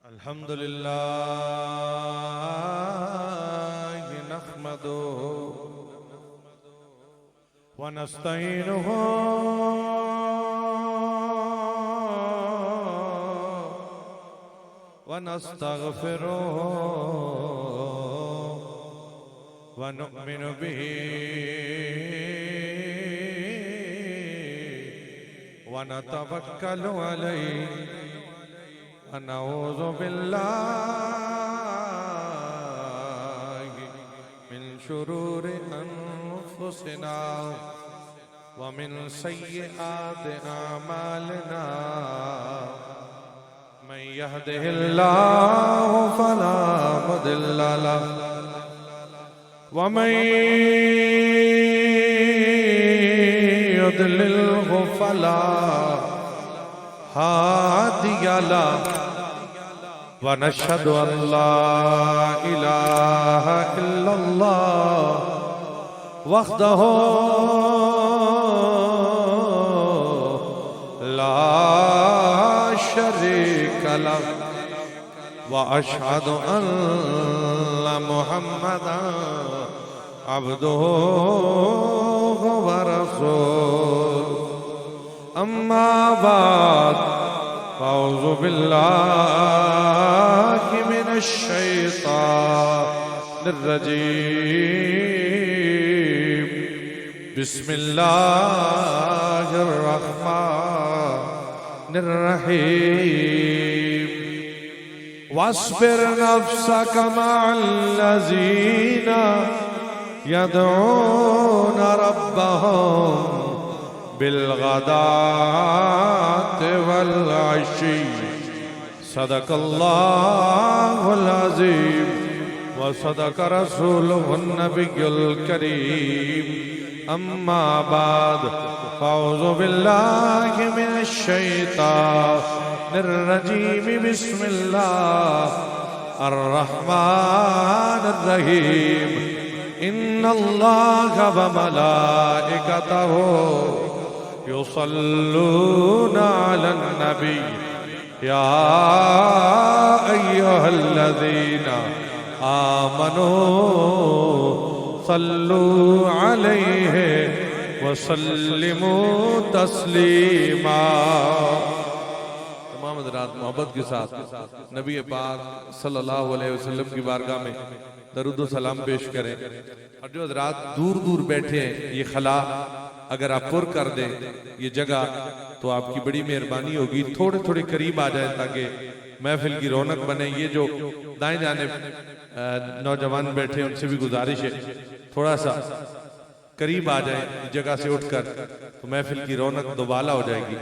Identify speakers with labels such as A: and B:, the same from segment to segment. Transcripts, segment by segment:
A: الحمد لله نحمده ونستعينه ونستغفره ونؤمن به ونتوكل عليه ونعوذ بالله من شرور أنفسنا ومن سيئات أعمالنا من يهده الله فلا مضل له ومن يضلله فلا هادي له ونشهد أن لا إله إلا الله وحده لا شريك له وأشهد أن محمدا عبده ورسوله أما بعد فأعوذ بالله من الشيطان الرجيم بسم الله الرحمن الرحيم واصبر نفسك مع الذين يدعون ربهم بالغداة والعشي صدق الله العظيم وصدق رسوله النبي الكريم أما بعد فأعوذ بالله من الشيطان الرجيم بسم الله الرحمن الرحيم إن الله وملائكته يصلون على النبي يا أيها الذين آمنوا صلوا عليه وسلموا تسلیما۔ تمام حضرات محبت کے ساتھ نبی پاک صلی اللہ علیہ وسلم کی بارگاہ میں درود و سلام پیش کریں، اور جو حضرات دور دور بیٹھے ہیں یہ خلا اگر آپ پر کر دیں یہ جگہ تو آپ کی بڑی مہربانی ہوگی، تھوڑے تھوڑے قریب آ جائیں تاکہ محفل کی رونق بنے۔ یہ جو دائیں جانب نوجوان بیٹھے ان سے بھی گزارش ہے تھوڑا سا قریب آ جائیں جگہ سے اٹھ کر تو محفل کی رونق دوبالا ہو جائے گی۔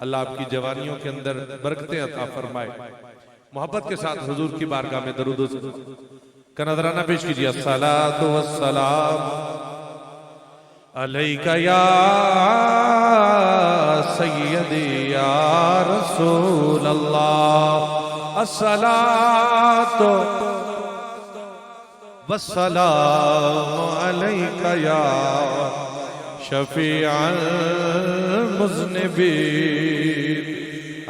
A: اللہ آپ کی جوانیوں کے اندر برکتیں عطا فرمائے۔ محبت کے ساتھ حضور کی بارگاہ میں درود کا نذرانہ پیش کیجیے۔ الصلاۃ والسلام علیک یا سیدی یا رسول اللہ، الصلاۃ والسلام علیک یا شفیع المذنبین،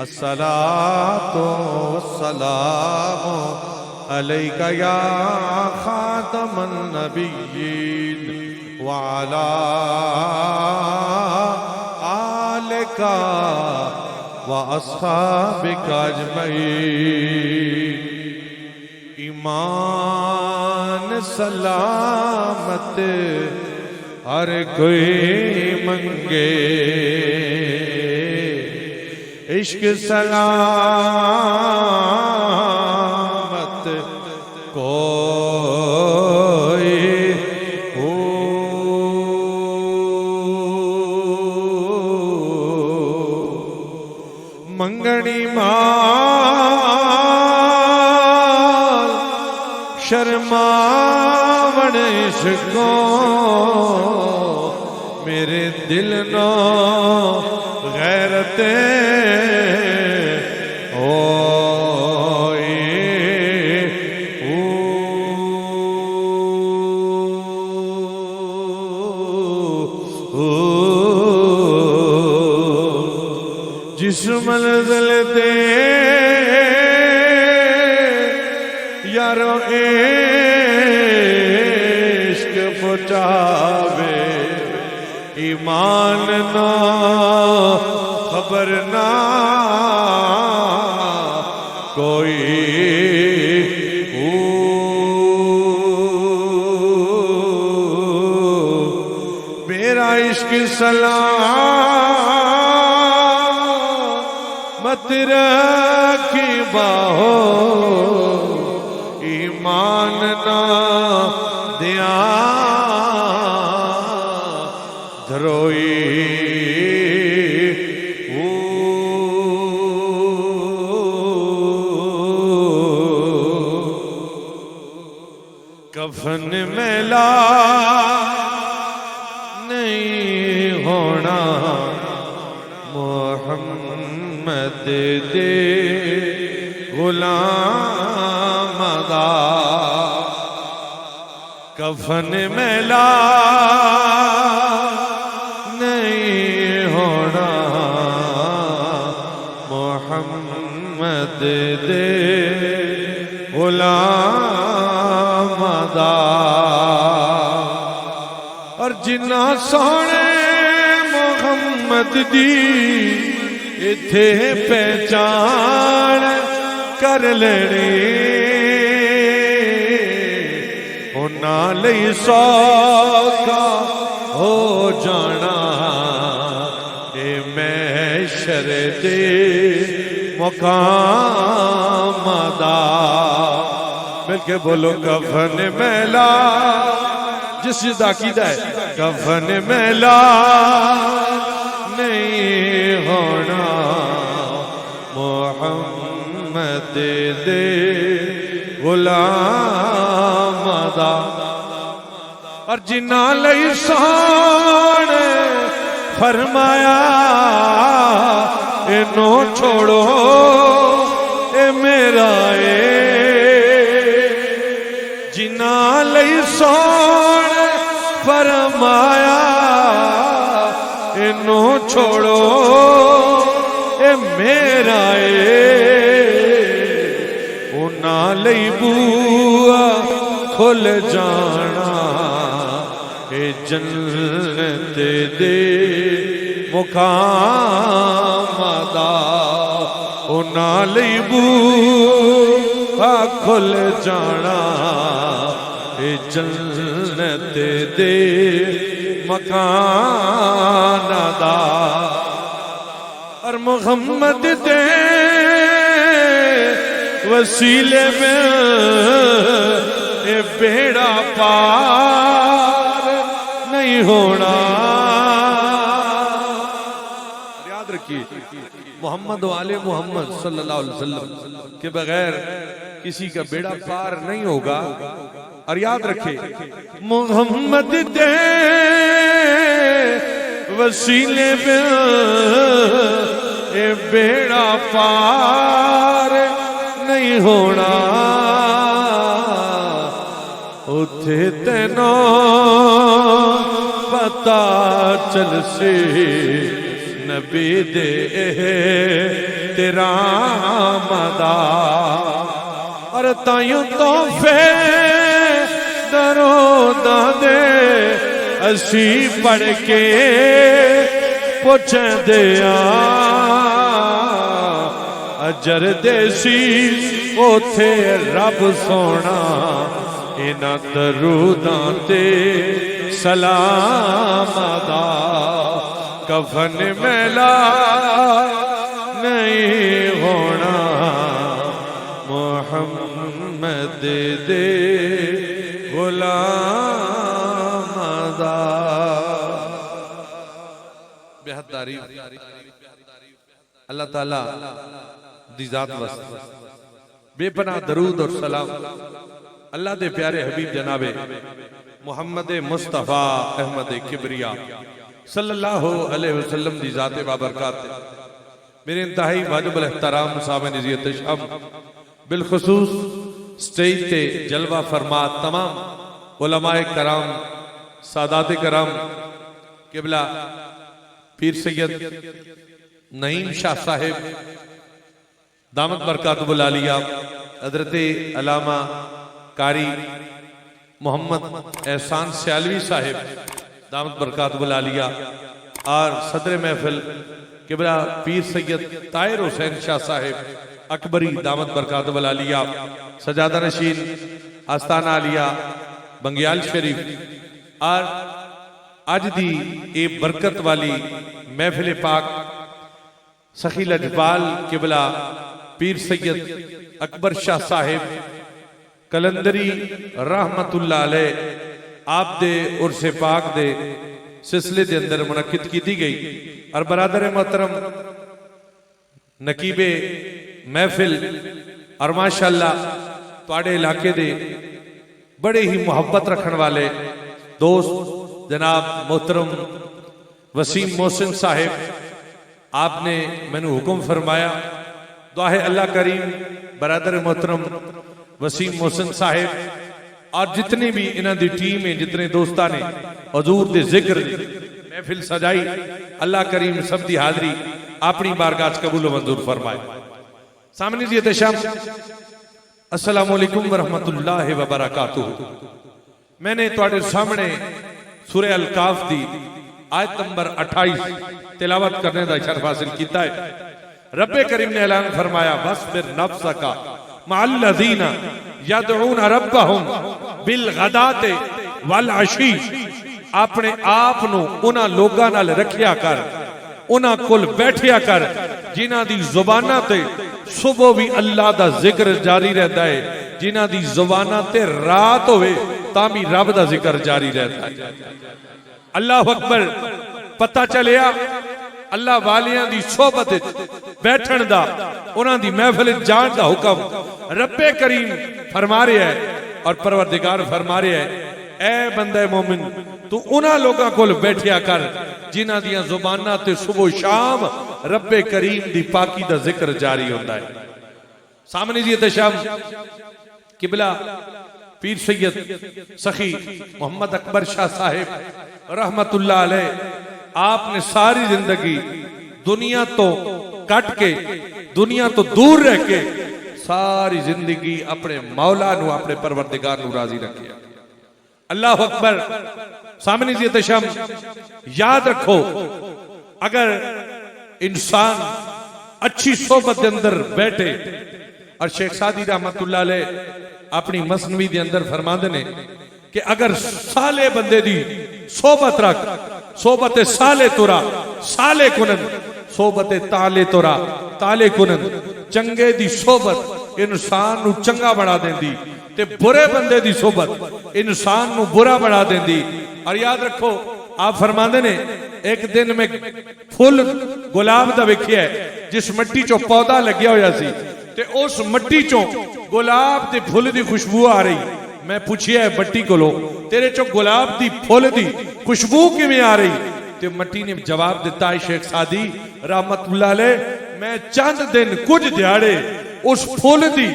A: الصلاۃ والسلام علیک یا خاتم النبیین وعلی آلک واصحابک اجمعین۔ ایمان سلامت ہر کوئی منگے، عشق سلامت کوئی ہو، منگنی مال شرماوڑ عشقوں میرے دل نو غیرتے جس منزل وصل دے یارو عشق پہنچاوے ایمان نہ خبر نہ کوئی میرا عشق سلامت رکھی باہو ایمان نہ دیا دھروئی کفن میلا نہیں ہونا محمد دے غلام دا کفن میلا نہیں ہونا محمد دے غلام دا اور جنہ سونے محمد دی اتھے پہچان کر لینے انہاں لئی سوکھا ہو جانا اے محشر دے مقام دا مل کے بولو کفن میلا جس جدا عقیدہ ہے کفن میلا نہیں ہونا محمد دے غلام دا اور جنہ لئی سان فرمایا انو چھوڑو اے میرا جنہ لئی سان فرمایا انو چھوڑو اے میرا انہاں لئی بوا کھل جانا اے جنت دے مقام دا انہاں لئی بوا کھل جانا اے جنت دے مکان دا اور محمد دے وسیلے میں اے بیڑا پار نہیں ہونا یاد رکھیے محمد والے محمد صلی اللہ علیہ وسلم کے بغیر کسی کا بیڑا پار نہیں ہوگا اور یاد رکھے محمد دے وسیلے میں اے بیڑا پار نہیں ہونا اتھے تینوں پتا چل سے نبی دے تیرا مدا اور تائیوں تحفے درو دے اسی پڑھ کے پوچھیں دیا اجر دیسی اوتھے رب سونا انہاں دروداں تے سلام دا کفن میلا نہیں ہونا محمد دے غلام دا بہت تعریف اللہ تعالیٰ دی ذات وست بے پناہ درود اور سلام اللہ دے پیارے حبیب جناب محمد مصطفیٰ احمد کبریا صلی اللہ علیہ وسلم دی ذات بابرکات میرے انتہائی واجب الاحترام سامعین عزیز شام بالخصوص سٹیج تے جلوہ فرما تمام علماء کرام سادات کرام قبلہ پیر سید نعیم شاہ صاحب دامت برکاتہ العالیہ حضرت علامہ قاری محمد احسان سیالوی صاحب دامت برکاتہ العالیہ اور صدر محفل قبلہ پیر سید طاہر حسین شاہ صاحب اکبری دامت برکاتہ العالیہ سجادہ نشین آستانہ عالیہ بنگیال شریف اور اج دی اے برکت والی محفل پاک سخی لجپال قبلہ پیر سید اکبر شاہ صاحب کلندری رحمت اللہ علیہ آپ دے عرص پاک دے سلسلے دے اندر منعقد کی دی گئی اور برادر محترم نقیب محفل اور ماشاءاللہ تواڈے علاقے دے بڑے ہی محبت رکھن والے دوست جناب محترم وسیم محسن صاحب آپ نے میں نے حکم فرمایا دعا ہے اللہ کریم برادر محترم وسیم محسن صاحب اور جتنے بھی انہاں دی ٹیم ہیں جتنے دوستاں نے حضور دے ذکر دی محفل سجائی اللہ کریم سب دی حاضری اپنی بارگاہ قبول و منظور فرمائے. سامنے جی احتشام السلام علیکم ورحمت اللہ وبرکاتہ. میں نے تواڈے سامنے سورہ الکاف دی آیت نمبر 28 تلاوت کرنے دا شرف حاصل کیتا ہے. رب کریم نے اعلان فرمایا وَاصْبِرْ نَفْسَكَ مَعَ الَّذِينَ يَدْعُونَ رَبَّهُمْ بِالْغَدَاةِ وَالْعَشِيِّ. اپنے آپ نو انہاں لوگاں نال رکھیا کر انہاں کول بیٹھیا کر جنہاں دی زباناں تے صبح بھی اللہ دا ذکر جاری رہتا ہے جنہاں دی زباناں تے رات ہوئے تاں بھی رب دا ذکر جاری رہتا ہے. اللہ اکبر. پتہ چلیا اللہ والیاں دی صحبت بیٹھن دا انہاں دی محفل جان دا حکم رب کریم فرما رہے ہے اور پروردگار فرما رہے ہے اے بندہ مومن تو انہاں لوگاں کول بیٹھیا کر جنہاں دیاں زباناں تے صبح و شام رب کریم دی پاکی دا ذکر جاری ہوتا ہے. سامنے جی احتشام قبلہ پیر سید سخی محمد اکبر شاہ صاحب رحمت اللہ علیہ آپ نے ساری زندگی دنیا تو کٹ کے دنیا تو دور رہ کے ساری زندگی اپنے مولا نو اپنے پروردگار نو راضی رکھے. اللہ اکبر. سامنے جی احتشام یاد رکھو اگر انسان اچھی صحبت دے اندر بیٹھے اور شیخ سعدی رحمت اللہ علیہ اپنی مثنوی دے اندر فرماندے نے کہ اگر سالے بندے دی صحبت رکھ صحبت سالے تورا سالے کنن صحبت تالے تورا تالے کنن چنگے دی صحبت انسان نو چنگا بنا دیں دی تے برے بندے دی صحبت انسان نو برا بنا دیں دی. اور یاد رکھو آپ فرماندے نے ایک دن میں پھول گلاب دا وکھیا ہے جس مٹی چو پودا لگیا ہویا سی تے اس مٹی چو گلاب دے پھول دی خوشبو آ رہی. میں پوچھیا ہے مٹی کو لو تیرے چو گلاب دی پھول دی خوشبو کی میں آ رہی تے مٹی نے جواب دیتا ہے شیخ سعدی رحمت اللہ علیہ میں چند دن کچھ دیاڑے اس پھول دی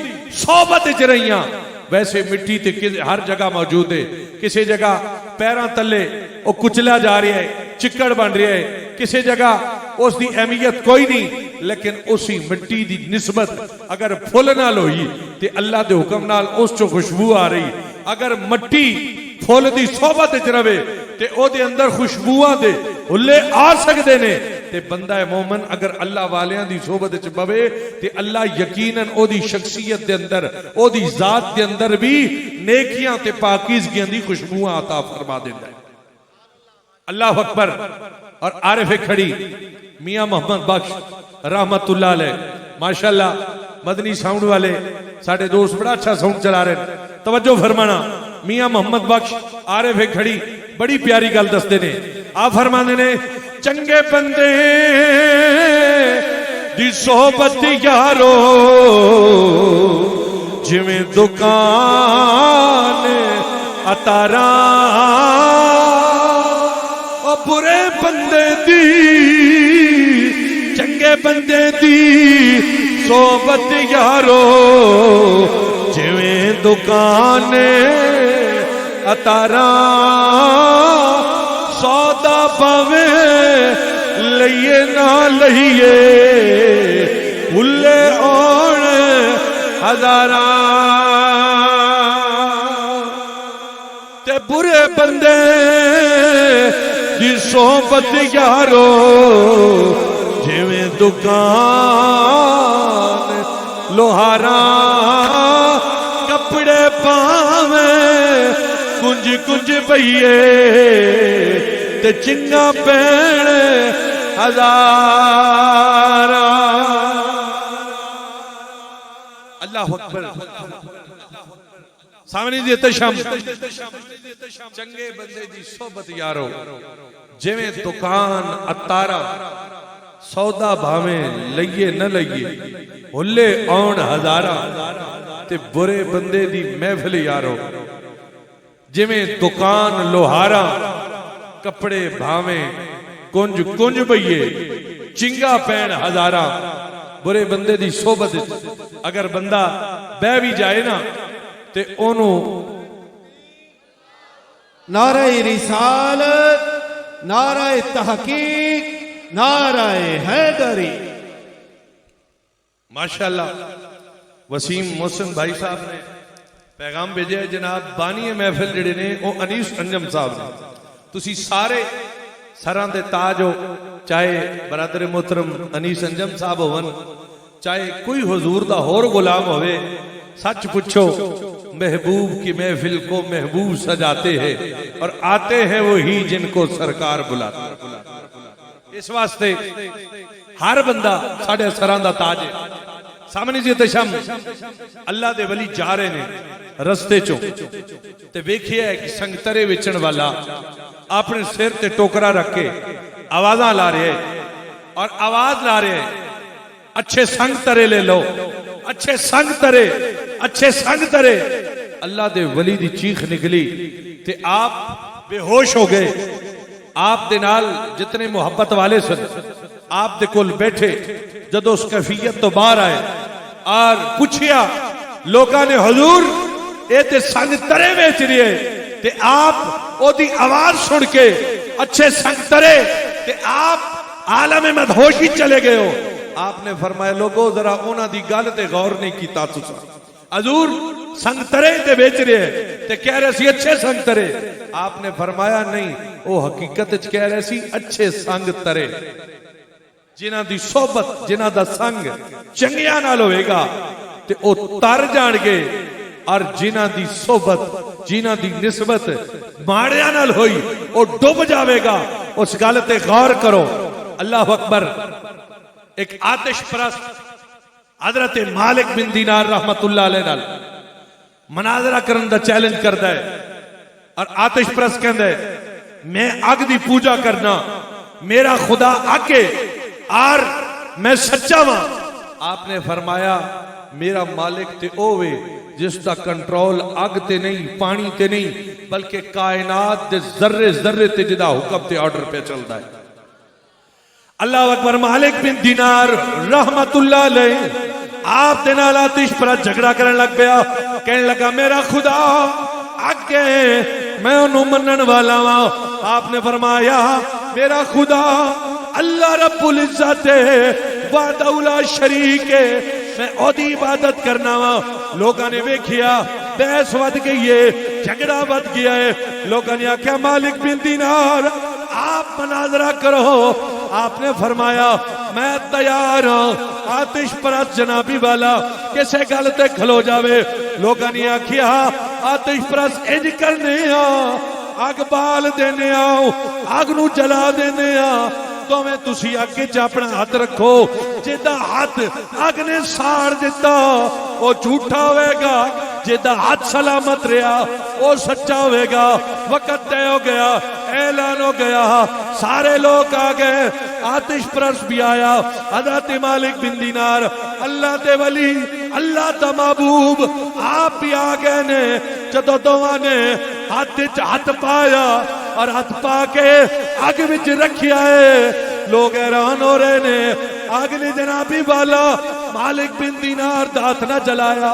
A: صحبت چ رہیاں. ویسے مٹی تے ہر جگہ موجود ہے کسی جگہ پیراں تلے او کچلا جا رہی ہے چکڑ بن رہی ہے کسی جگہ اس دی اہمیت کوئی نہیں لیکن اسی مٹی دی نسبت اگر پھول نال ہوئی تے اللہ دے حکم نال اس چو خوشبو آ رہی. اگر مٹی پھول دی صحبت وچ رہے تے او دے اندر خوشبوواں دے ہلے آ سکدے نے تے بندہ مومن اگر اللہ والیاں دی صحبت وچ بوے تے اللہ یقیناً او دی شخصیت دے اندر او دی ذات دے اندر بھی نیکیاں تے پاکیزگیاں دی خوشبوواں عطا فرما دیندا ہے. اللہ اکبر. اور عارف کھڑی میاں محمد بخش رحمت اللہ علیہ ماشاءاللہ مدنی ساؤنڈ والے ساڑھے دوست بڑا اچھا ساؤنڈ چلا رہے ہیں. توجہ فرمانا میاں محمد بخش عارف کھڑی بڑی پیاری گل دستے نے. آپ فرمانے نے چنگے بندے دی صحبت یارو جویں دکان اتارا او برے بندے دی چنگے بندے دی صحبت یارو جویں دکان اتارا سودا پاوے لئیے نہ لئیے بھلے اور ہزاراں تے برے بندے دی صحبت یارو جویں دکان لوہاراں کپڑے پاویں کنج کنج پئیے تے چنگا پین ہزاراں اللہ اکبر سامنے دی تشم چنگے بندے دی صحبت یارو جویں دکان اتارا سودا بھاویں لئیے نہ لئیے ہلے آن ہزارا تے برے بندے دی محفل یارو جویں دکان لوہارا کپڑے بھاویں کنج کنج بئیے چنگا پین ہزارا برے بندے دی صحبت اگر بندہ بہ بھی جائے نا تے انہوں
B: نعرہ رسالت نعرہ تحقیق نعرہ حیدری
A: ماشاءاللہ وسیم محسن بھائی صاحب نے پیغام بھیجے جناب بانی محفل جڑے نے وہ انیس انجم صاحب نے تسی سارے سران دے تاج ہو چاہے برادر محترم انیس انجم صاحب ہون چاہے کوئی حضور دا ہور غلام ہوئے سچ پوچھو محبوب کی محفل کو محبوب سجاتے ہیں اور آتے ہیں وہی جن کو سرکار بلاتے ہیں اس واسطے ہر بندہ ساڑھے سران دا تاج ہے سامنے سے تشم اللہ دے ولی جا رہے نے رستے چو تے ویکھیا ہے کہ سنگترے وچن والا اپنے سر تے ٹوکرا رکھ کے آوازاں لا رہے ہیں اور آواز لا رہے ہیں اچھے سنگ ترے لے لو اچھے سنگ ترے اچھے سنگ ترے اللہ دے ولی دی چیخ نکلی تے آپ بے ہوش ہو گئے آپ دے نال جتنے محبت والے سن آپ دے کول بیٹھے جدو اس کیفیت تو باہر آئے اور پوچھیا لوگاں نے حضور اے تے سنگ ترے بیچ رہی ہے تے آپ او دی آواز سن کے اچھے سنگ ترے تے آپ عالم مدہوشی چلے گئے ہو آپ نے فرمایا لوگو ذرا اونا دی گال تے غور نہیں کیتا تسا حضور سنگ ترے تے بیچ رہے ہیں تے کہہ رہے سی اچھے سنگ ترے آپ نے فرمایا نہیں او حقیقت کہہ رہے سی اچھے سنگ ترے جنہ دی صحبت جنہ دا سنگ چنگیاں نال ہوئے گا تے او تر جان گے اور جنہ دی صحبت جنہ دی نسبت ماڑیاں نال ہوئی او ڈوب جاوے گا اس گالتے غور کرو اللہ اکبر ایک آتش پرست حضرت مالک بن دینار رحمت اللہ علیہ نال مناظرہ کرن دا چیلنج کردا ہے اور آتش پرست کہندا ہے میں آگ دی پوجا کرنا میرا خدا آکے اور میں سچا ہوں آپ نے فرمایا میرا مالک تے اوے جس دا کنٹرول آگ تے نہیں پانی تے نہیں بلکہ کائنات دے ذرے ذرے تے جدا حکم تے آرڈر پہ چلتا ہے اللہ اکبر مالک بن دینار رحمت اللہ علیہ آپ دے نال آتش پر جھگڑا کرن لگ پیا کہنے لگا میرا خدا آگے میں انہوں منن والا ہوں آپ نے فرمایا میرا خدا اللہ رب العزت وحدہ لا شریک ہے میں اودی عبادت کرنا ہوں لوگاں نے ویکھیا بحث ود گئی ہے جھگڑا ود گیا ہے لوگاں نے آکھیا مالک بن دینار آپ مناظرہ کرو آپ نے فرمایا میں تیار ہوں آتش پرست جنابی والا کسے گلتے کھلو جاوے لوگاں نے آکھیا آتش پرست انج کرنے آگ بال دینے آؤ آگ نو جلا دینے آؤ تو میں تسی آگے چاپنا ہاتھ رکھو جیدہ ہاتھ آگ نے ساڑ دیتا وہ جھوٹا ہوئے گا جیدہ ہاتھ سلامت رہا وہ سچا ہوئے گا وقت تے ہو گیا اعلان ہو گیا سارے لوگ آگئے آتش پرست بھی آیا حضرت مالک بن دینار اللہ تے ولی اللہ تا محبوب آپ بھی آگئے نے جدو دعا نے ہاتھ پایا اور ہاتھ پا کے آگ وچ رکھیا ہے لوگ حیران ہو رہے نے آگ نے جنابی والا مالک بن دینار دات نہ جلایا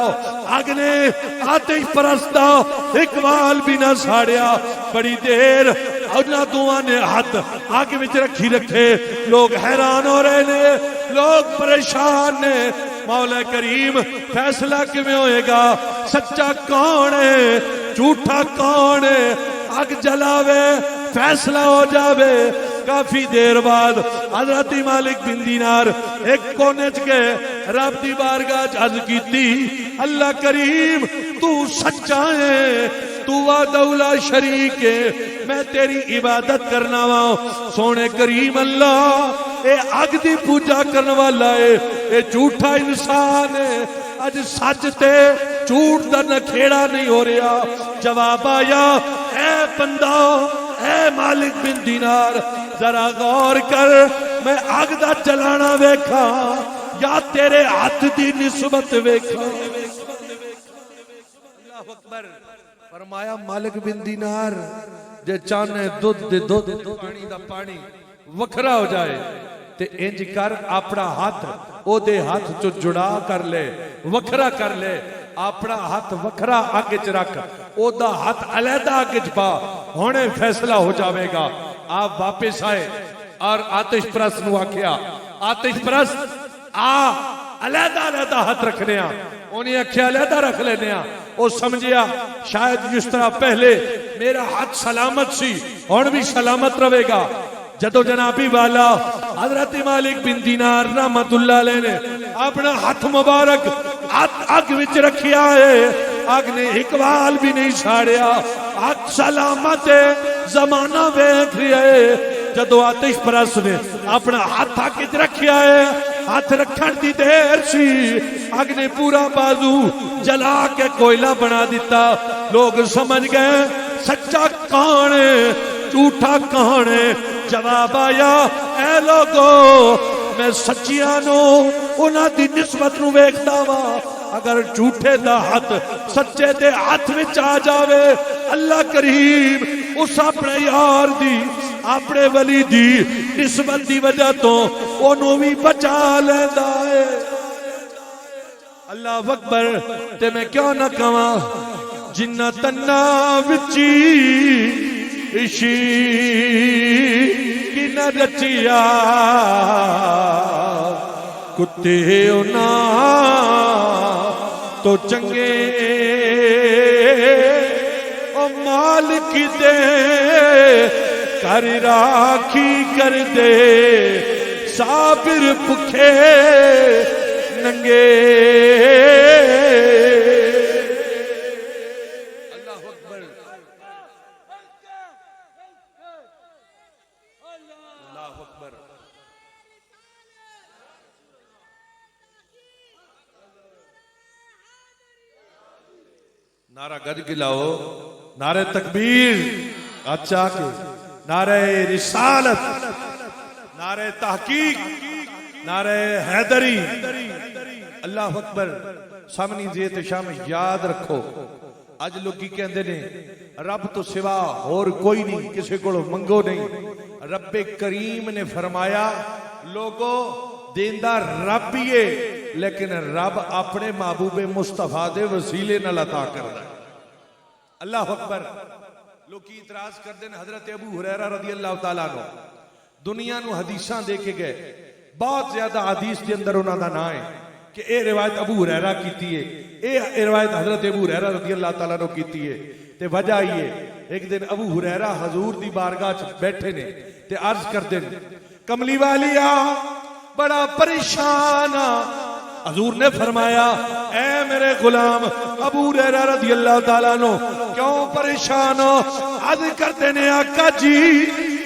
A: آگ نے آتش پرستا اقبال بھی نہ ساڑیا بڑی دیر اللہ دعا نے ہاتھ آگ وچ رکھی رکھے لوگ حیران ہو رہے نے لوگ پریشان نے
B: مولا کریم فیصلہ کیویں ہوئے گا؟ سچا کون ہے جھوٹا کون ہے؟ اگ جلاوے فیصلہ ہو جاوے۔ کافی دیر بعد حضرت مالک بن دینار ایک کونے چ گئے، رب دی بارگاہ چ عرض کیتی اللہ کریم تو سچا ہے، تو وحدہ لا شریک ہے، میں تیری عبادت کرنا وا۔ سونے کریم اللہ اے اگ دی پوجا کرنے والا ہے، اے جھوٹا انسان ہے، اج سچ تے جھوٹ دا نکھیڑا نہیں ہو رہا۔ جواب آیا اے بندہ، اے مالک بن دینار ذرا غور کر، میں اگ دا جلانا ویکھا یا تیرے ہاتھ دی نسبت ویکھا؟ اللہ اکبر۔ فرمایا مالک بن دینار جے چاہنے دودھ دے دودھ پانی دا پانی وکھرا ہو جائے تے انج کر اپنا ہاتھ او دے ہاتھ چو جڑا کر لے، وکھرا کر لے، اپنا ہاتھ وکھرا آگے چ رکھ، او دا ہاتھ علیحدہ آگے چ پا، ہونے فیصلہ ہو جاوے گا۔ آپ واپس آئے اور آتش پرست نو آکھیا آتش پرست آ علیحدہ علیحدہ ہاتھ رکھنے آ، انہیں اکھیا علیحدہ رکھ لینے آ۔ او سمجھیا شاید جس طرح پہلے میرا ہاتھ سلامت سی ہون بھی سلامت رہے گا۔ جدو جنابی والا حضرت مالک بن دینار رحمت اللہ علیہ نے اپنا ہاتھ مبارک اگ وچ رکھیا ہے، اگ نے اقبال بھی نہیں چھاڑیا، اگ سلامت ہے، زمانہ ویکھ رہا ہے۔ جدو آتش پرست نے اپنا ہاتھ آگے رکھیا ہے، ہاتھ رکھن دی دیر سی اگ نے پورا بازو جلا کے کوئلہ بنا دیتا۔ لوگ سمجھ گئے سچا کون ہے جھوٹا کون ہے؟ جواب آیا اے لوگو میں سچیاں نو انہاں دی نسبت نو ویکھدا وا، اگر جھوٹے دا ہاتھ سچے دے ہاتھ وچ آ جاوے اللہ کریم اس اپنے یار دی اپنے ولی دی نسبت دی وجہ تو انہوں بھی بچا لیندا ہے۔ اللہ اکبر۔ تے میں کیوں نہ کہاں جنہ تنا وچی عشق کی نہ رچیا کتے ہونا تو چنگے او مالک دے کر راکھی کر دے صابر بھکھے ننگے۔ اللہ اکبر۔ اللہ اکبر۔ نعرہ گج گلاؤ، نعرہ تکبیر، اچھا کے نعرہ رسالت، نعرہ تحقیق، نعرہ حیدری۔ اللہ اکبر۔ سامنی زیت شام یاد رکھو اج لوگی کہندے نے رب تو سوا اور کوئی نہیں، کسی کو منگو نہیں۔ رب کریم نے فرمایا لوگو دیندہ رب ہی ہے، لیکن رب اپنے محبوب مصطفیٰ دے وسیلے نہ عطا کردا ہے۔ اللہ اکبر۔ لوگی اعتراض کر دیں حضرت ابو ہریرہ رضی اللہ تعالیٰ عنہ دنیا نو حدیثاں دے کے گئے، بہت زیادہ حدیث کے اندر انہاں دا نام ہے کہ اے روایت ابو ہریرہ کیتی ہے، اے روایت حضرت ابو ہریرہ رضی اللہ تعالیٰ عنہ کیتی ہے۔ تے وجہ آئیے ایک دن ابو ہریرہ حضور دی بارگاہ بیٹھے نے تے عرض کر دیں کملی والیا بڑا پریشان۔ حضور نے فرمایا اے میرے غلام ابو ہریرہ رضی اللہ تعالیٰ عنہ کیوں پریشان ہو؟ عرض کرتے نے آقا جی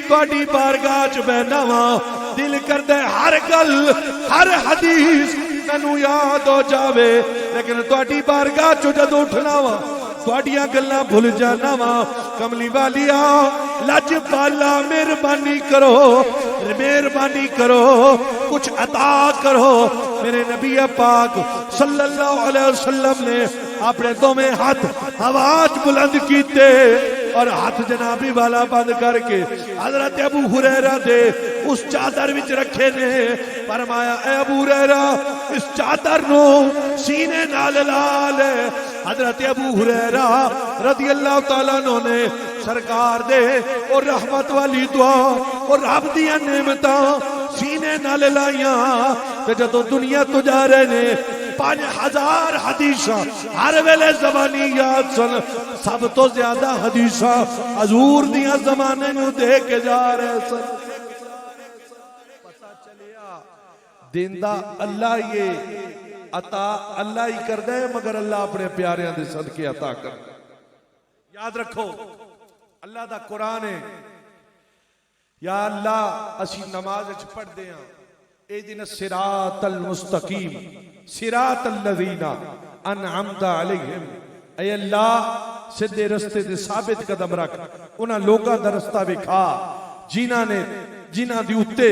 B: تواڈی بارگاہ چ بیٹھا واں، دل کردے ہر گل ہر حدیث مینوں یاد ہو جاوے، لیکن تواڈی بارگاہ چ جدوں اٹھنا واں تواڈیاں گلاں بھول جانا واں۔ کملی والیا لج پالا مہربانی کرو، مہربانی کرو کچھ عطا کرو۔ میرے نبی پاک صلی اللہ علیہ وسلم نے اپنے دوویں ہاتھ آواز بلند کیتے اور ہاتھ جنابی والا بند کر کے حضرت ابو ہریرہ دے اس چادر وچ رکھے نے۔ فرمایا اے ابو ہریرہ اس چادر نو سینے نال لا لے۔ حضرت ابو ہریرہ رضی اللہ تعالیٰ عنہ نے سرکار دے اور رحمت والی دعا اور رب دیاں نعمتاں سینے نال لائیاں۔ تے جدوں دنیا تو جا رہے نے 5000 حدیثاں ہر ویلے زبانی یاد سن سب تو زیادہ حدیثاں حضور دیاں زمانے میں دے کے جا رہے سن پتہ چلیا دیندا اللہ یہ عطا اللہ ہی کردا ہے مگر اللہ اپنے پیاریاں دے صدقے عطا کردا یاد رکھو اللہ دا قرآن ہے یا اللہ اسی نماز وچ پڑھ دے ہاں اہدنا الصراط المستقیم صراط الذین انعمت علیہم اے اللہ سیدھے رستے تے ثابت قدم رکھ انہاں لوگاں دا رستہ وکھا جنہاں دی اوتے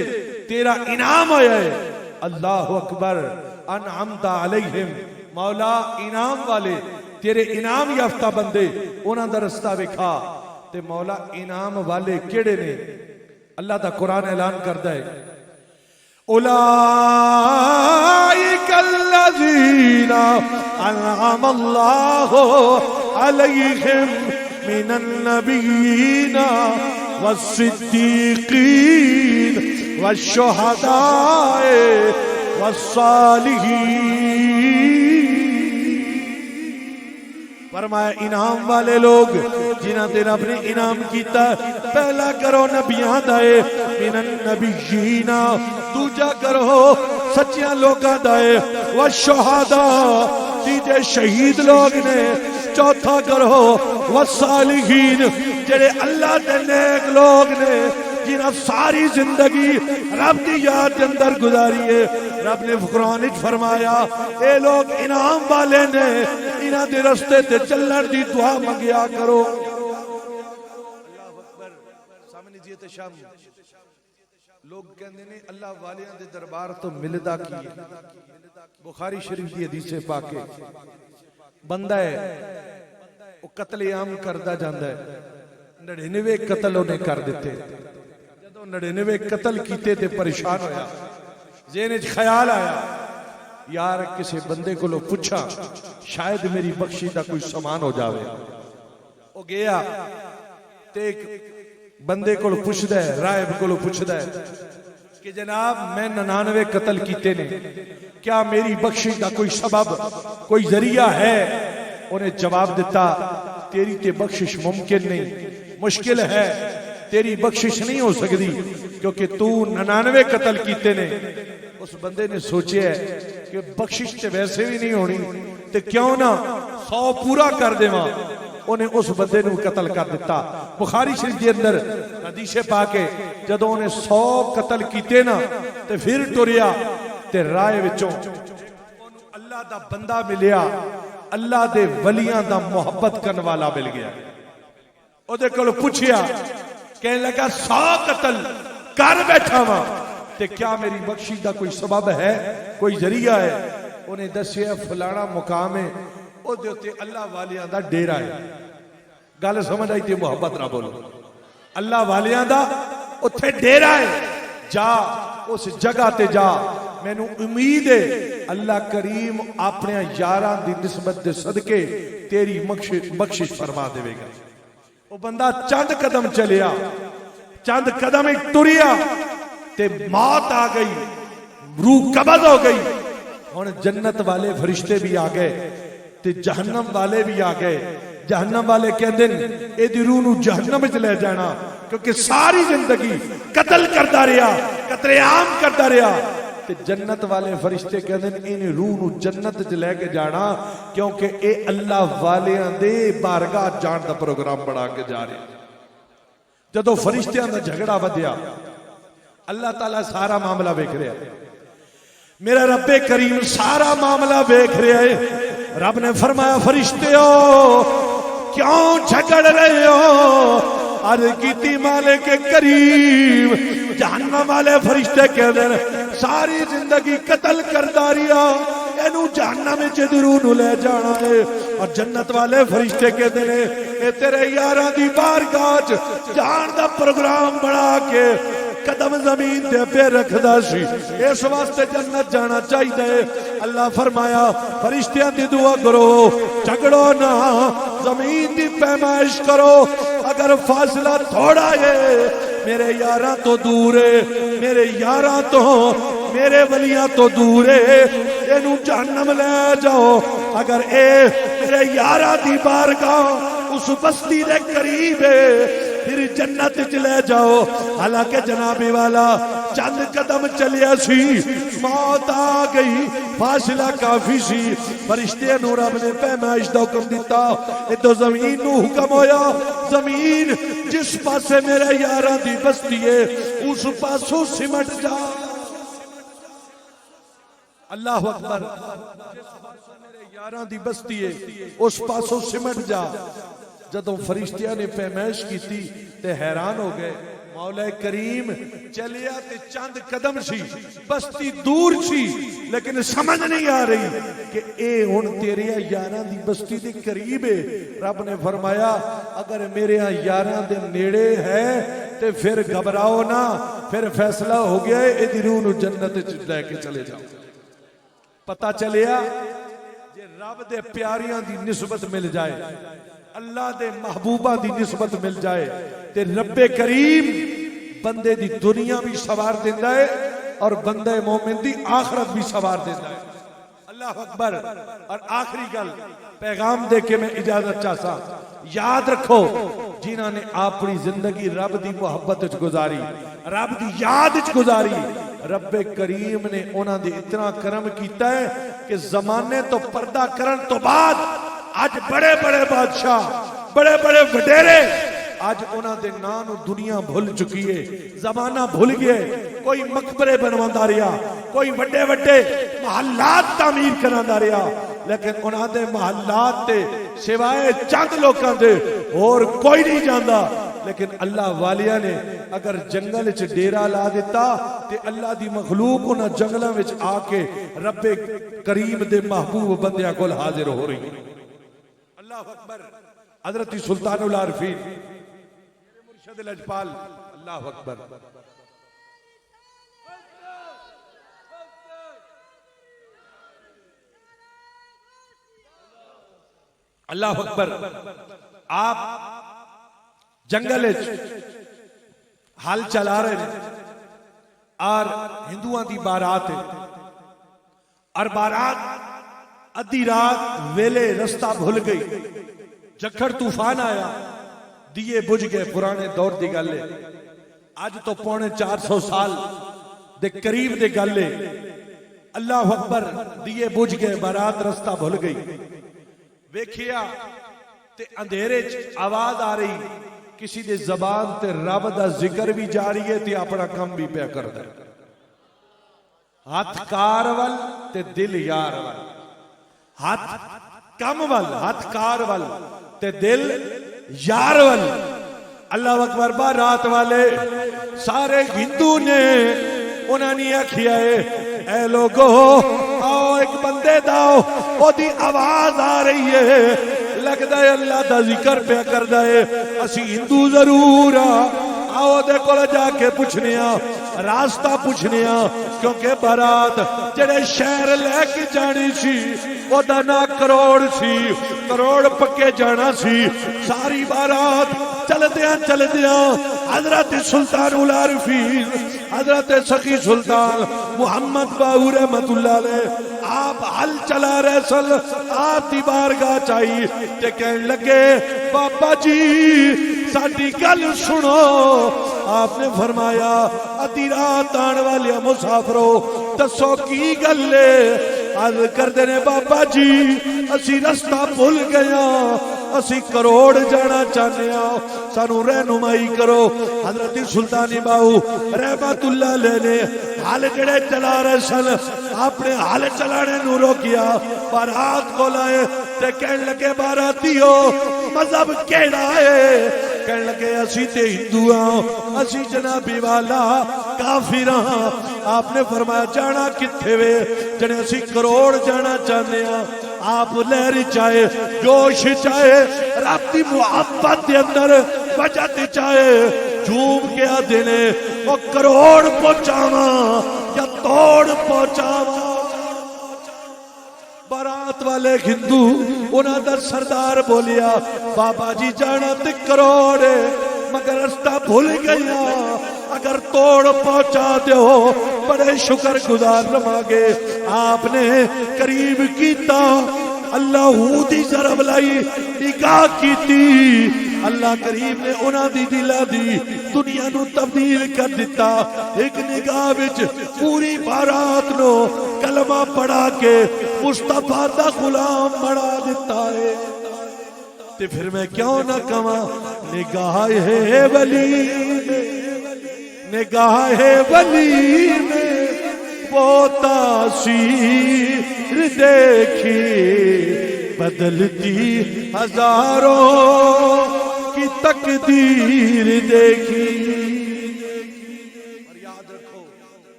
B: تیرا انعام ہویا ہے اللہ اکبر انعمت علیہم مولا انعام والے تیرے انعام یافتہ بندے انہاں دا رستہ وکھا تے مولا انعام والے کیڑے نے اللہ دا قرآن اعلان کردا ہے اولئک الذین انعم اللہ علیہم من النبیین والصدیقین والشہداء والصالحین فرمایا انعام والے لوگ جنہاں تیرا اپنے انعام کیتا پہلا کرو نبیان دائے من النبیین دوجا کرو سچیاں لوگاں دائے والشہداء تیجے شہید لوگ نے چوتھا کرو والصالحین جڑے اللہ دے نیک لوگ نے جنہاں ساری زندگی رب دی یاد کے اندر گزاری ہے رب نے قرآن وچ فرمایا اے لوگ انعام والے نے انہاں دے رستے تے چلن دی دعا منگیا کرو اللہ اکبر سامنے جی تے شام لوگ کہندے نے اللہ والیاں دے دربار تو ملدا کی ہے بخاری شریف دی حدیث پاک ہے بندہ ہے وہ قتل عام کردا جاندا ہے 99 قتل انہیں کر دیتے جدو 99 قتل کیتے تے پریشان ہویا ذہن وچ خیال آیا یار کسی بندے کو لو پوچھا شاید میری بخشی دا کوئی سامان ہو جاوے وہ گیا تے ایک بندے کو لو پوچھدا ہے راہب کو لو پوچھدا ہے کہ جناب میں 99 قتل کیتے نے کیا میری بخشی دا کوئی سبب کوئی ذریعہ ہے انہیں جواب دیتا تیری تے بخشش ممکن نہیں مشکل ہے تیری بخشش نہیں ہو سکتی کیونکہ تو 99 قتل کیتے نے اس بندے نے سوچے ہے کہ بخشش تے ویسے بھی نہیں ہونی تے کیوں نہ 100 پورا کر دے ماں انہیں اس بندے نے قتل کر دیتا بخاری شریف کے اندر حدیث پاک ہے جدوں انہیں 100 قتل کیتے نا تے پھر ٹریا تے رائے وچوں اللہ دا بندہ ملیا اللہ دے ولیاں دا محبت کرن والا مل گیا او دے کولوں پوچھیا کہنے لگا 100 قتل کر بیٹھا وا تے کیا میری بخشی دا کوئی سبب ہے کوئی ذریعہ ہے انہیں دسیا فلانا مقام ہے او دے تے اللہ والیاں دا ڈیرا ہے گل سمجھ آئی تے محبت نہ بولو اللہ والیاں دا اوتھے ڈیرا ہے جا اس جگہ تے جا مینو امید ہے اللہ کریم اپنے یاراں دی نسبت دے صدقے تیری بخشش فرما دے گا وہ بندہ چند قدم چلیا چند قدم ایک ٹریا تے موت آ گئی روح قبض ہو گئی ہن جنت والے فرشتے بھی آ گئے تے جہنم والے بھی آ گئے جہنم والے کہندے اے دی روح نو جہنم وچ لے جانا کیونکہ ساری زندگی قتل کردا رہیا قتل عام کردا رہیا تے جنت والے فرشتے کہندے انہیں روح نو جنت وچ لے کے جانا کیونکہ اے اللہ والیاں دے بارگاہ جان دا پروگرام بنا کے جا رہے جدو فرشتیاں دا جھگڑا ودیا اللہ تعالیٰ سارا معاملہ ویکھ رہا ہے میرا رب کریم سارا معاملہ ویکھ رہا ہے رب نے فرمایا فرشتیو کیوں جھگڑ رہے ہو عرض کیتی مالک کریم جہنم والے فرشتے کہتے ہیں ساری زندگی قتل کردا رہیا اینو جہنم وچ ضرور لے جانا ہے اور جنت والے فرشتے کہتے ہیں اے تیرے یاراں دی بارگاہ وچ جان دا پروگرام بنا کے قدم زمین دے پہ رکھدا سی اس واسطے جنت جانا چاہیے اللہ فرمایا فرشتیاں دی دعا کرو جھگڑو نہ زمین دی پیمائش کرو اگر فاصلہ تھوڑا ہے میرے یاراں تو دور ہے میرے یاراں تو میرے ولیاں تو دور ہے اینو جہنم لے جاؤ اگر اے میرے یارہ دی بارگاہ اس بستی دے قریب ہے پھر جنت چ لے جاؤ حالانکہ جنابی والا چند قدم چلیا سی موت آ گئی فاصلہ کافی سی فرشتے نو رب نے پیمائش دا حکم دیتا ادو زمین نو حکم ہویا زمین جس پاسے میرے یاراں دی بستی ہے اس پاسوں سمٹ جا اللہ اکبر جس پاسوں میرے یاراں دی بستی ہے اس پاسوں سمٹ جا جدوں فرشتیاں نے پیمائش کی تھی تے حیران ہو گئے مولا کریم چلیا تے چند قدم سی بستی دور سی لیکن سمجھ نہیں آ رہی کہ اے ہن تیرے یاراں دی بستی دے قریب ہے رب نے فرمایا اگر میرے یاراں دے نیڑے ہے تے پھر گھبراؤ نہ پھر فیصلہ ہو گیا ہے ادھی روح نو جنت لے کے چلے جاؤ پتہ چلیا جے رب دے پیاریاں دی نسبت مل جائے اللہ دے محبوبہ دی نسبت مل جائے تے رب کریم بندے دی دنیا بھی سوار دیندہ ہے اور بندے مومن دی آخرت بھی سوار دیندہ ہے اللہ اکبر اور آخری گل پیغام دے کے میں اجازت چاہتا یاد رکھو جنہاں نے اپنی زندگی رب دی محبت وچ گزاری رب دی یاد وچ گزاری رب کریم نے انہاں دی اتنا کرم کیتا ہے کہ زمانے تو پردہ کرن تو بعد آج بڑے بڑے بادشاہ بڑے بڑے وڈیرے آج انہاں دے نام دنیا بھول چکی ہے زمانہ بھول گئے کوئی مقبرے بنواندا رہیا کوئی وڈے وڈے محلات تعمیر کراندا رہیا لیکن انہاں دے محلات تے سوائے چند لوکاں دے اور کوئی نہیں جاندا لیکن اللہ والیاں نے اگر جنگل وچ ڈیرا لا دیتا تے اللہ دی مخلوق انہاں جنگلاں وچ آ کے رب کریم دے محبوب بندیاں کول حاضر ہو رہی اللہ اکبر حضرت سلطان العارفین میرے مرشد لجپال اللہ اکبر اللہ اکبر آپ جنگل حل چلا رہے ہیں اور ہندوؤں دی بارات ہے اور بارات ادھی رات ویلے رستہ بھول گئی جکھڑ طوفان آیا دیئے بجھ گئے پرانے دور دی گلے آج تو پونے 400 سال دے قریب دے گلے اللہ اکبر دیئے بجھ گئے بارات رستہ بھول گئی ویکھیا تے اندھیرے آواز آ رہی کسی دے زبان تے رب دا ذکر بھی جاری ہے تے اپنا کم بھی پیا کر دے ہاتھ کار ول تے دل یار ول ہاتھ کم ول ہاتھ کار ول تے دل یار ول اللہ اکبر بارات والے سارے ہندو نے انہاں نے آکھیا ہے اے لوگو آؤ ایک بندے داؤ او دی آواز آ رہی ہے لگدا ہے اللہ دا ذکر پہ کردا ہے اسی ہندو ضرور آؤ دے کول جا کے پوچھنیا راستہ پوچھنیا کیونکہ بارات جڑے شہر لے کے جانی سی او دا نا کروڑ سی کروڑ پکے جانا سی ساری بارات چل دیاں حضرت سلطان العارفین حضرت سخی سلطان محمد باہو رحمت اللہ علیہ آپ حل چلا رہے سل آپ دی بارگاہ چاہیے تے کہنے لگے بابا جی ساڈی گل سنو آپ نے فرمایا ادھی رات آن والے مسافرو دسو کی گل ہے عرض کردے نے بابا جی اسی رستہ بھول گیا اسی کروڑ جانا چاہنے آؤ سانو رہنمائی کرو حضرت سلطانی باہو رحمت اللہ علیہ نے حال جڑے چلا رہے سن اپنے حال چلانے نو روکیا بارات کو لائے تے کہنے لگے باراتیو مذہب کیڑا ہے کہنے لگے اسی تے ہندو ہاں اسی جنابی والا کافر ہاں آپ نے فرمایا جانا کتھے وے جنے اسی کروڑ جانا چاہنے ہاں آپ لہری چاہے جوش چاہے رب دی محبت دے اندر بجت چاہے جھوم کے دینے وہ کروڑ پہنچاواں یا توڑ پہنچاواں بارات والے ہندو انہاں دا سردار بولیا بابا جی جانا تے کروڑ مگر رستہ بھول گیا اگر توڑ پہنچا دیو بڑے شکر گزار رواں گے آپ نے قریب کیتا اللہ دی ضرب لائی نگاہ کیتی اللہ کریم نے انہاں دی دلا دی دنیا نو تبدیل کر دیتا ایک نگاہ وچ پوری بارات نو کلمہ پڑھا کے مصطفیٰ دا غلام بنا دیتا ہے تے پھر میں کیوں نہ کہاں نگاہ ہے ولی نگاہ ہے ولی میں وہ تاثیر دیکھی بدلتی ہزاروں کی تقدیر دیکھی اور یاد رکھو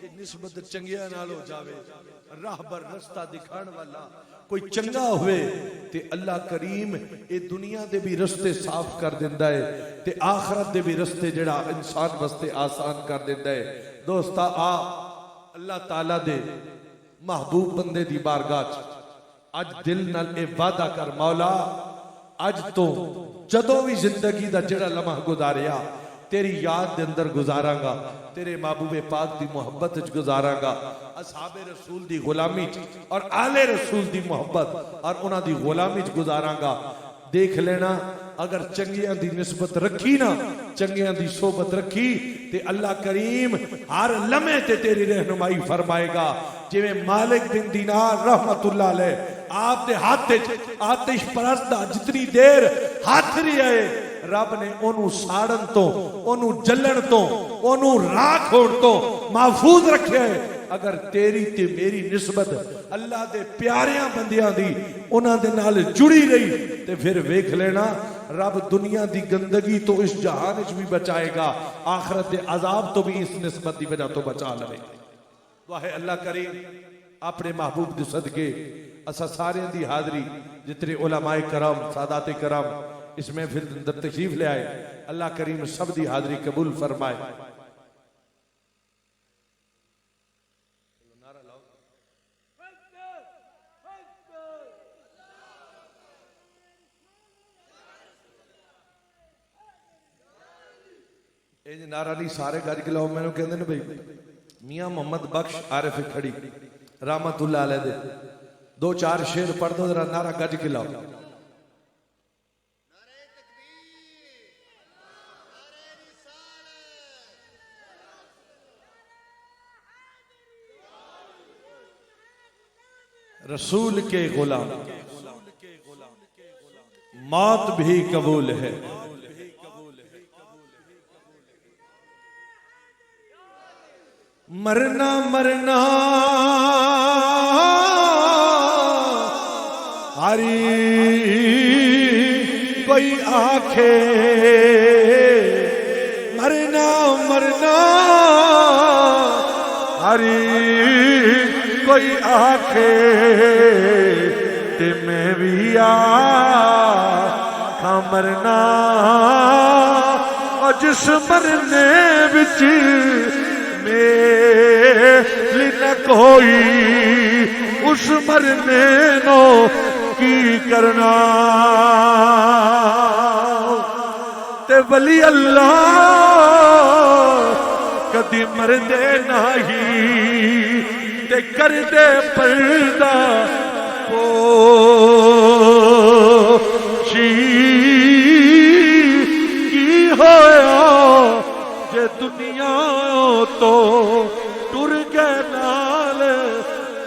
B: کہ نسبت چنگیا نال ہو جاوے راہ بر رستہ دکھان والا کوئی چنگا ہوئے تے اللہ کریم اے دنیا دے بھی رستے صاف کر دیندا ہے تے آخرت دے بھی رستے جڑا انسان واسطے آسان کر دیندا ہے دوستا آ اللہ تعالیٰ دے محبوب بندے دی بارگاہ اج دل نال اے وعدہ کر مولا اج تو جدوں بھی زندگی دا جڑا لمحہ گزاریا تیری یاد دے اندر گزاراں گا تیرے محبوب پاک دی محبت وچ گزاراں گا اصحاب رسول دی غلامی اور آل رسول دی محبت اور انہاں دی غلامی وچ گزاراں گا دیکھ لینا اگر چنگیاں دی نسبت رکھی نا چنگیاں دی صحبت رکھی تے اللہ کریم ہر لمحے تے تیری رہنمائی فرمائے گا جویں مالک بن دینار رحمت اللہ علیہ آپ دے ہاتھ آتش پرست دا جتنی دیر ہاتھ رہے رب نے انہوں ساڑن تو انہوں جلن تو انہوں راکھ ہون تو محفوظ رکھے اگر تیری تے میری نسبت اللہ دے پیاریاں بندیاں دی انہاں دے نال جڑی رہی تے پھر ویکھ لینا رب دنیا دی گندگی تو اس جہان وچ بھی بچائے گا آخرت دے عذاب تو بھی اس نسبت دی وجہ تو بچا لے دعا ہے اللہ کریم اپنے محبوب دے صدقے اسا سارے دی حاضری جتنے علماء کرام سادات کرام اس محفل اندر تشریف لے آئے اللہ کریم سب دی حاضری قبول فرمائے اے جی نعرہ نہیں سارے گج کے لاؤ میں نے کہندے نے بھائی میاں محمد بخش عارف کھڑی رحمت اللہ علیہ دے دو چار شعر پڑھ دو ذرا نعرہ گج کے لاؤ رسول کے غلام موت بھی قبول ہے مرنا مرنا ہری کوئی آنکھے مرنا مرنا ہری کوئی آنکھے تے میں بھی آکھاں مرنا اور جس مرنے بچ میل نہ کوئی اس مرنے نو کی کرنا تے ولی اللہ کدی مردے نہیں تے کر دے پردہ پوشی کی ہویا جے دنیا تو ٹر گئے نال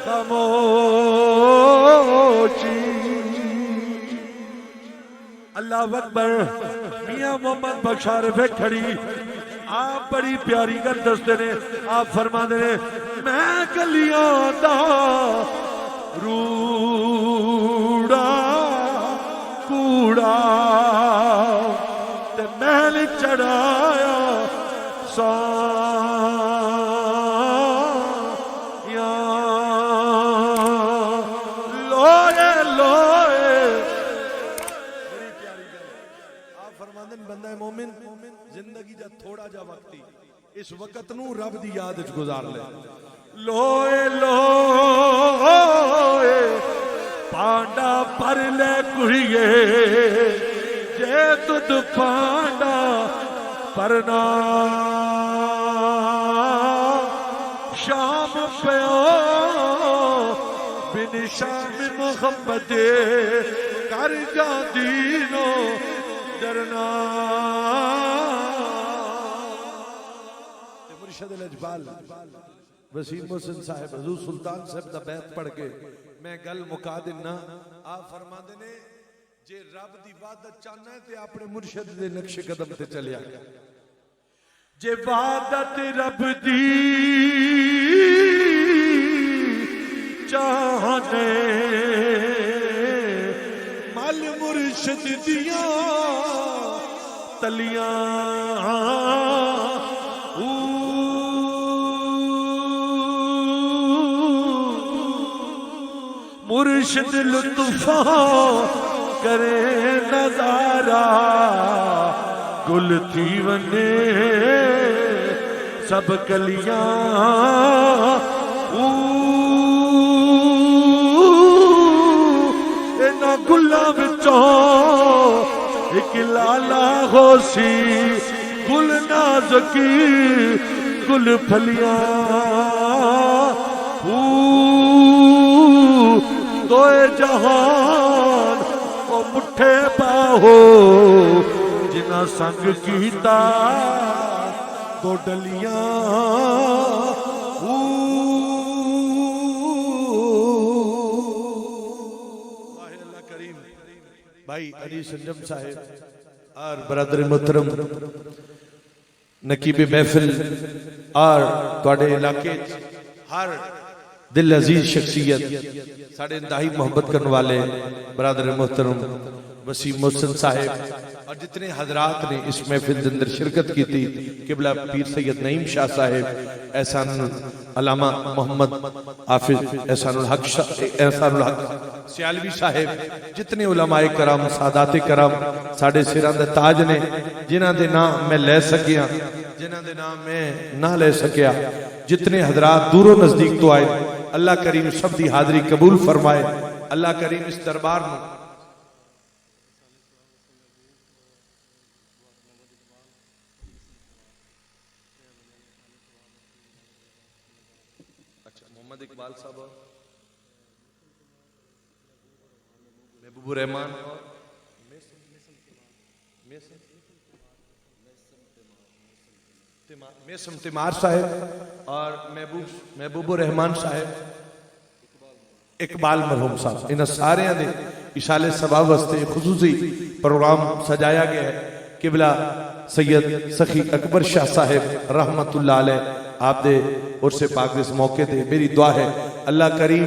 B: خاموشی اللہ اکبر میاں محمد بخش عارف کھڑی آپ بڑی پیاری گل دستے نے آپ فرما دے میں کلیاں دا روڑا کوڑا تے محل چڑھایا مومن زندگی جا تھوڑا جا وقتی اس وقت نو رب دی یاد وچ گزار لے لوئے لوئے پانڈا پر لے کڑیے جے تد پانڈا پرنا شام پیا بن شام محمد کر جا دینو درنا مرشد الاجبال وسیم حسن صاحب حضور سلطان صاحب دا بیت پڑھ کے میں گل مکا دینا آپ فرما دینے جے رب دی وعدت چاہنا ہے تے اپنے مرشد دے نقش قدم تے چلیا جے وعدت رب دی چاہنے مال مرشد دیاں تلیاں مرشد لطفا کرے نظارہ گل تھی ونے سب کلیاں اینا گلہ بچوں ایک لالا ہو سی گل نازکی گل پھلیاں دوئے جہان او مٹھے باہو جنہ سنگ کیتا دو ڈلیاں اللہ کریم بھائی علی سنجم صاحب اور برادر محترم نقیب محفل اور توڑے علاقے ہر دل عزیز شخصیت ساڑھے انتہائی محبت کرنے والے برادر محترم وسیم محسن صاحب اور جتنے حضرات نے اس محفل کے اندر شرکت کی تھی قبلہ پیر سید نعیم شاہ صاحب احسان علامہ محمد حافظ احسان الحق سیالوی صاحب جتنے علماء کرام سادات کرام ساڑھے سران دے تاج نے جنہ دے نام میں لے سکیا جنہ دے نام میں نہ لے سکیا جتنے حضرات دور و نزدیک تو آئے اللہ کریم سب دی حاضری قبول فرمائے اللہ کریم اس دربار میں محمد اقبال صاحب محبوب الرحمان میسم تیمار صاحب اور محبوب الرحمان صاحب اقبال مرحوم صاحب انہاں سارے دے اشالے ثواب واسطے خصوصی پروگرام سجایا گیا ہے قبلہ سید سخی اکبر شاہ صاحب رحمت اللہ علیہ آپ دے عرص پاک دے اس موقع دے میری دعا ہے اللہ کریم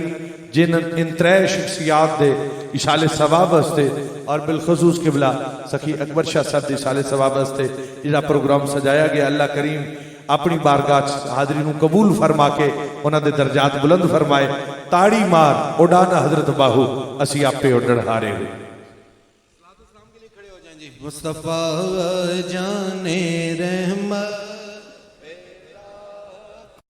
B: جن ان ترے شخصیات دے اشالے ثواب واسطے اور بالخصوص قبلہ سخی اکبر شاہ صاحب دے اشالے ثواب واسطے جنہاں پروگرام سجایا گیا اللہ کریم اپنی بارگاہ حاضری نو قبول فرما کے انہاں دے درجات بلند فرمائے تاڑی مار اڑانا حضرت باہو اسی آپ پہ اڑڑ ہارے ہوئے
C: مصطفیٰ جان رحمت